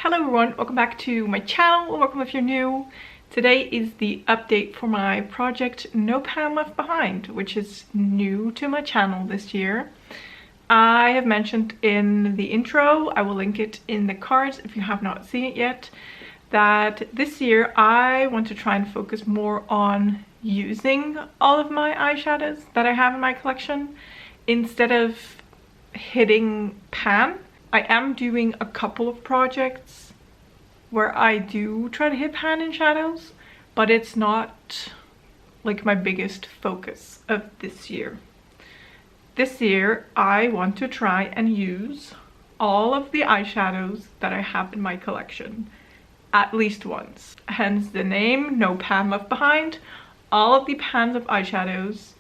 Hello everyone, welcome back to my channel, or welcome if you're new. Today is the update for my project No Pan Left Behind, which is new to my channel this year. I have mentioned in the intro, I will link it in the cards if you have not seen it yet, that this year I want to try and focus more on using all of my eyeshadows that I have in my collection instead of hitting pan. I am doing a couple of projects where I do try to hit pan in shadows, but it's not like my biggest focus of this year. This year I want to try and use all of the eyeshadows that I have in my collection at least once. Hence the name, No Pan Left Behind. All of the pans of eyeshadows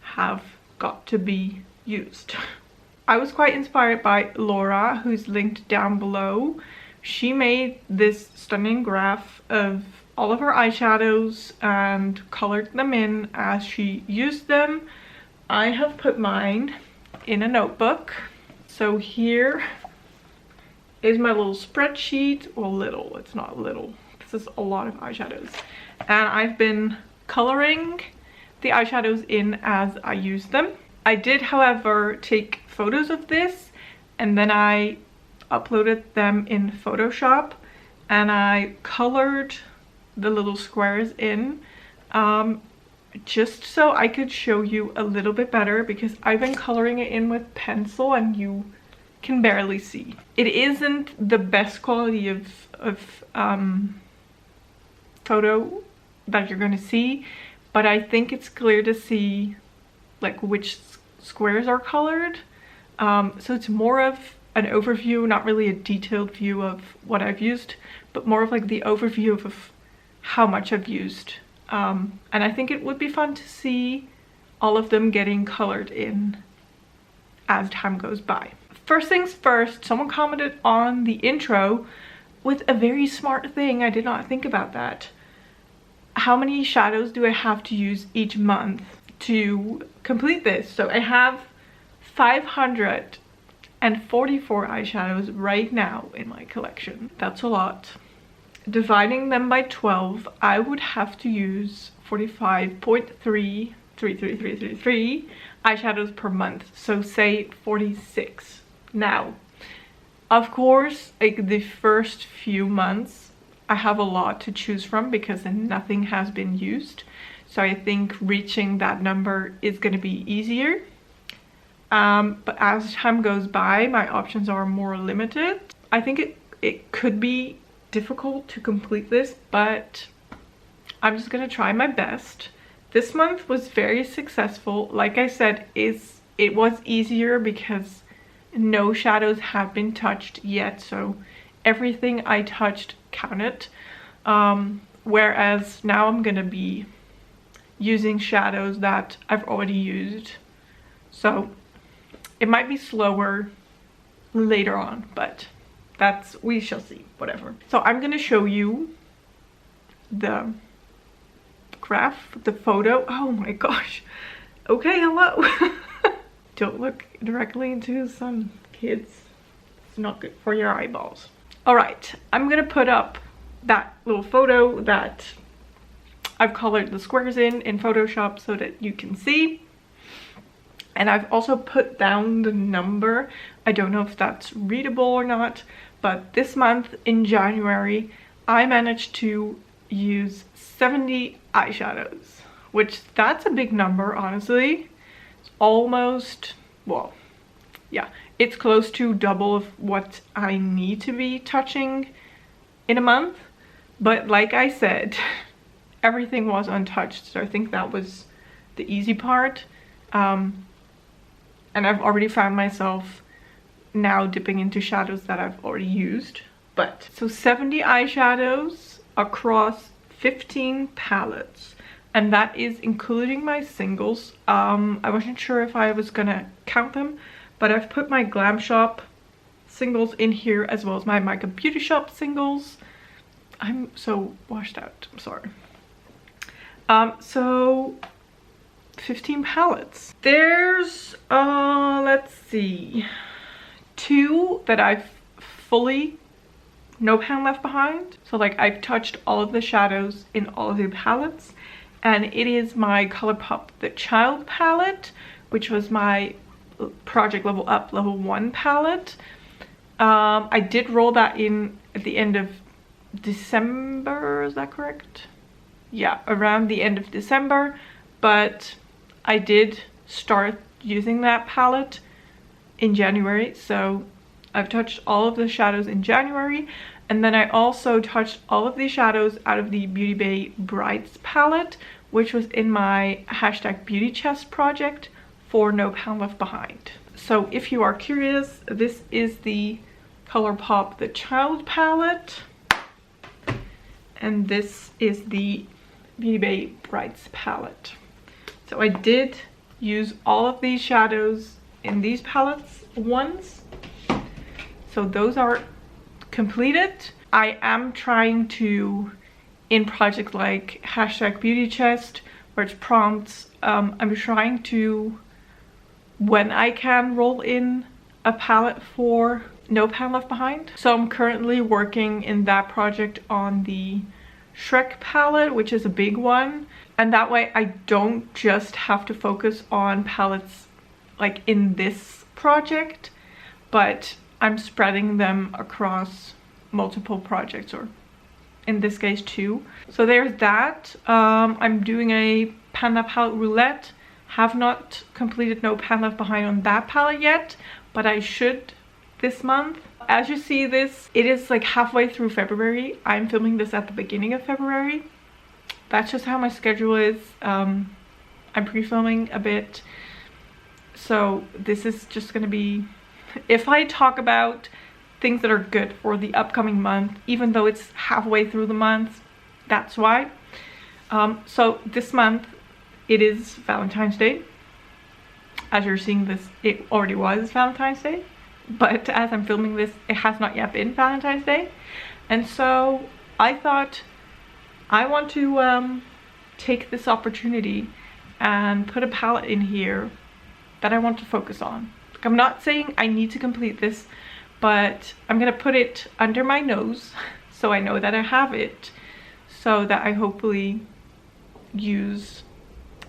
have got to be used. I was quite inspired by Laura, who's linked down below. She made this stunning graph of all of her eyeshadows and colored them in as she used them. I have put mine in a notebook. So here is my little spreadsheet. Well, little, it's not little. This is a lot of eyeshadows. And I've been coloring the eyeshadows in as I use them. I did, however, take photos of this and then I uploaded them in Photoshop and I colored the little squares in just so I could show you a little bit better, because I've been coloring it in with pencil and you can barely see. It isn't the best quality of photo that you're going to see, but I think it's clear to see like which squares are colored. So it's more of an overview, not really a detailed view of what I've used, but more of like the overview of how much I've used. And I think it would be fun to see all of them getting colored in as time goes by. First things first, someone commented on the intro with a very smart thing. I did not think about that. How many shadows do I have to use each month to complete this? So I have 544 eyeshadows right now in my collection. That's a lot. Dividing them by 12, I would have to use 45.33333 eyeshadows per month. So say 46. Now, of course, like the first few months, I have a lot to choose from because nothing has been used. So I think reaching that number is going to be easier. But as time goes by, my options are more limited. I think it could be difficult to complete this, but I'm just going to try my best. This month was very successful. Like I said, it was easier because no shadows have been touched yet. So everything I touched counted. Whereas now I'm going to be using shadows that I've already used, so it might be slower later on, but we shall see, whatever. So I'm gonna show you the graph, the photo. Oh my gosh. Okay, hello. Don't look directly into the sun, kids. It's not good for your eyeballs. All right, I'm gonna put up that little photo that I've colored the squares in Photoshop so that you can see. And I've also put down the number. I don't know if that's readable or not, but this month in January, I managed to use 70 eyeshadows, which that's a big number, honestly. It's almost, well, yeah, it's close to double of what I need to be touching in a month. But like I said, everything was untouched, so I think that was the easy part. And I've already found myself now dipping into shadows that I've already used. But so 70 eyeshadows across 15 palettes, and that is including my singles. I wasn't sure if I was gonna count them, but I've put my Glam Shop singles in here as well as my Makeup Beauty Shop singles. I'm so washed out, I'm sorry. So 15 palettes. There's let's see, 2 that I've fully no pan left behind. So like I've touched all of the shadows in all of the palettes, and it is my ColourPop The Child palette, which was my Project Level Up Level 1 palette. I did roll that in at the end of December, is that correct? Yeah, around the end of December, but I did start using that palette in January, so I've touched all of the shadows in January, and then I also touched all of the shadows out of the Beauty Bay Brights palette, which was in my #beauty chest project for No Pan Left Behind. So if you are curious, this is the ColourPop The Child palette, and this is the Beauty Bay Brights palette. So I did use all of these shadows in these palettes once, so those are completed. I am trying to, in projects like #beauty chest, where it's prompts, I'm trying to, when I can, roll in a palette for No Pan Left Behind. So I'm currently working in that project on the Shrek palette, which is a big one, and that way I don't just have to focus on palettes like in this project, but I'm spreading them across multiple projects, or in this case 2. So there's that. I'm doing a Panda palette roulette. Have not completed No Pan Left Behind on that palette yet, but I should this month. As you see this, it is like halfway through February. I'm filming this at the beginning of February. That's just how my schedule is. I'm pre-filming a bit, so this is just gonna be, if I talk about things that are good for the upcoming month, even though it's halfway through the month, that's why. So this month it is Valentine's Day. As you're seeing this, it already was Valentine's Day, but as I'm filming this, it has not yet been Valentine's Day. And so I thought I want to take this opportunity and put a palette in here that I want to focus on. Like, I'm not saying I need to complete this, but I'm gonna put it under my nose so I know that I have it, so that I hopefully use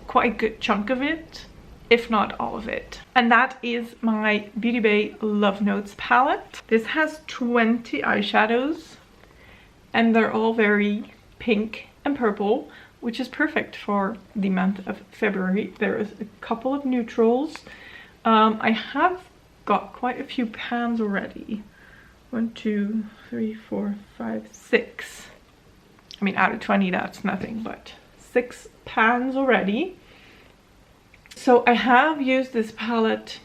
quite a good chunk of it, if not all of it. And that is my Beauty Bay Love Notes palette. This has 20 eyeshadows, and they're all very pink and purple, which is perfect for the month of February. There is a couple of neutrals. I have got quite a few pans already. 1, 2, 3, 4, 5, 6. I mean, out of 20, that's nothing, but 6 pans already. So I have used this palette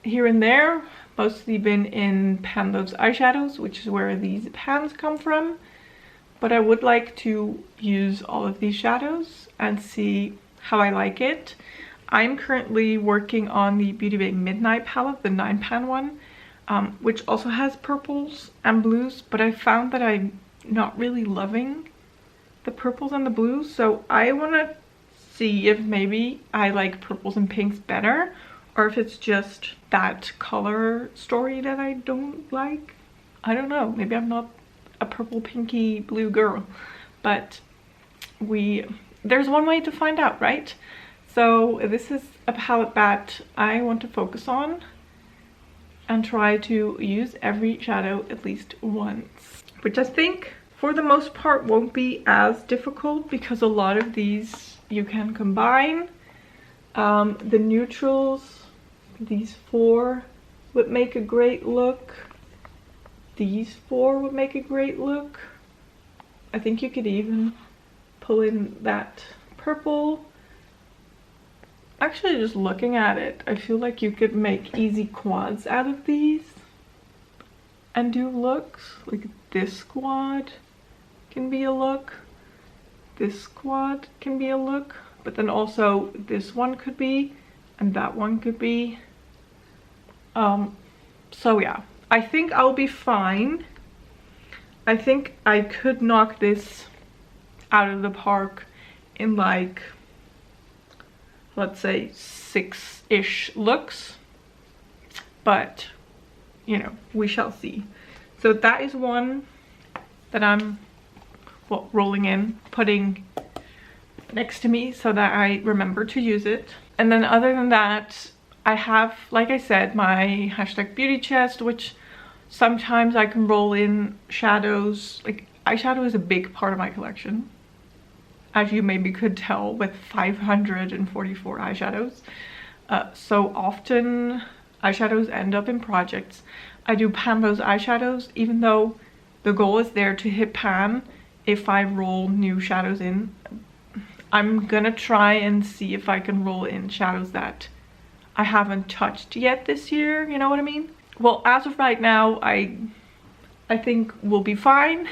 here and there, mostly been in Pan Loves eyeshadows, which is where these pans come from. But I would like to use all of these shadows and see how I like it. I'm currently working on the Beauty Bay Midnight palette, the 9-pan one, which also has purples and blues, but I found that I'm not really loving the purples and the blues, so I want to see if maybe I like purples and pinks better, or if it's just that color story that I don't like. I don't know, maybe I'm not a purple pinky blue girl, but there's one way to find out, right? So this is a palette that I want to focus on and try to use every shadow at least once, which I think for the most part won't be as difficult because a lot of these you can combine. The neutrals, these 4 would make a great look. These 4 would make a great look. I think you could even pull in that purple. Actually, just looking at it, I feel like you could make easy quads out of these and do looks. Like this quad can be a look. This quad can be a look. But then also this one could be, and that one could be. So yeah, I think I'll be fine. I think I could knock this out of the park in like, let's say 6-ish looks, but you know, we shall see. So that is one that I'm rolling in, putting next to me so that I remember to use it. And then other than that, I have, like I said, my hashtag beauty chest, which sometimes I can roll in shadows. Like, eyeshadow is a big part of my collection, as you maybe could tell with 544 eyeshadows. So often eyeshadows end up in projects. I do pan those eyeshadows, even though the goal is there to hit pan if I roll new shadows in. I'm gonna try and see if I can roll in shadows that I haven't touched yet this year, you know what I mean? Well, as of right now, I think we'll be fine.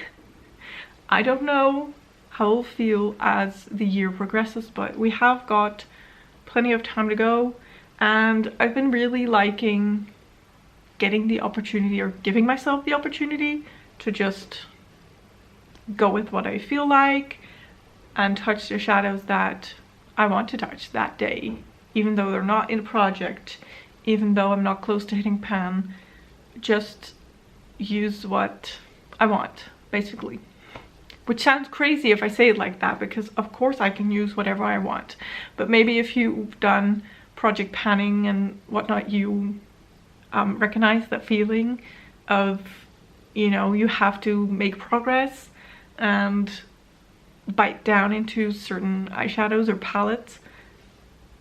I don't know how it'll feel as the year progresses, but we have got plenty of time to go, and I've been really liking getting the opportunity, or giving myself the opportunity, to just go with what I feel like and touch the shadows that I want to touch that day, even though they're not in a project, even though I'm not close to hitting pan. Just use what I want, basically. Which sounds crazy if I say it like that, because of course I can use whatever I want. But maybe if you've done project panning and whatnot, you recognize that feeling of, you know, you have to make progress and bite down into certain eyeshadows or palettes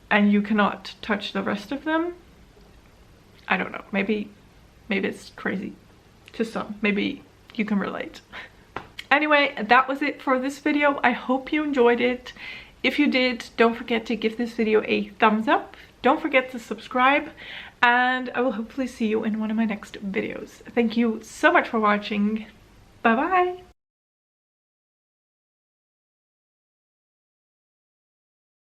and you cannot touch the rest of them. I don't know, maybe it's crazy to some. Maybe you can relate. Anyway, that was it for this video. I hope you enjoyed it. If you did, don't forget to give this video a thumbs up. Don't forget to subscribe, and I will hopefully see you in one of my next videos. Thank you so much for watching. Bye bye.